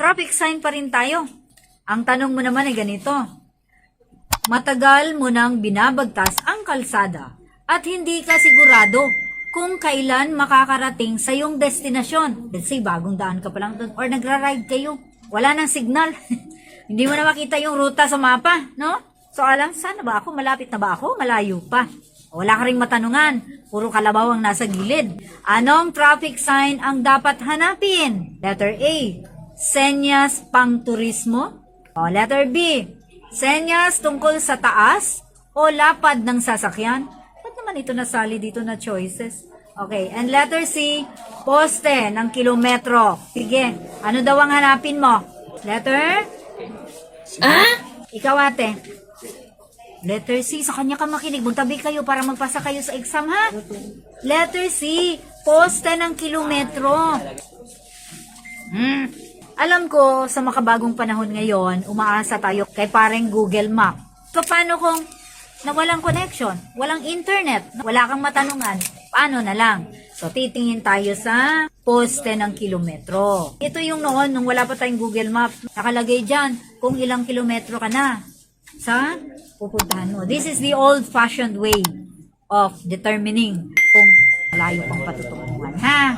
traffic sign pa rin tayo. Ang tanong mo naman ay ganito. Matagal mo nang binabagtas ang kalsada at hindi ka sigurado kung kailan makakarating sa iyong destinasyon. Let's say, bagong daan ka pa lang doon or nagra-ride kayo. Wala nang signal. Hindi mo na makita yung ruta sa mapa, no? So, alam, saan na ba ako? Malapit na ba ako? Malayo pa. Wala ka ring matanungan. Puro kalabaw ang nasa gilid. Anong traffic sign ang dapat hanapin? Letter A, senyas pang turismo. O, letter B, senyas tungkol sa taas o lapad ng sasakyan. Ba't naman ito nasali dito na choices? Okay, and letter C, poste ng kilometro. Sige, ano daw ang hanapin mo? Letter? Ikaw ate. Letter C, sa kanya ka makinig. Magtabi kayo para magpasa kayo sa exam, ha? Letter C, poste ng kilometro. Alam ko, sa makabagong panahon ngayon, umaasa tayo kay pareng Google Map. So, paano kung walang connection, walang internet, wala kang matanungan, paano na lang? So, titingin tayo sa poste ng kilometro. Ito yung noon, nung wala pa tayong Google Map, nakalagay dyan kung ilang kilometro ka na sa pupuntahan mo. This is the old-fashioned way of determining kung malayo pang patutunguhan, ha?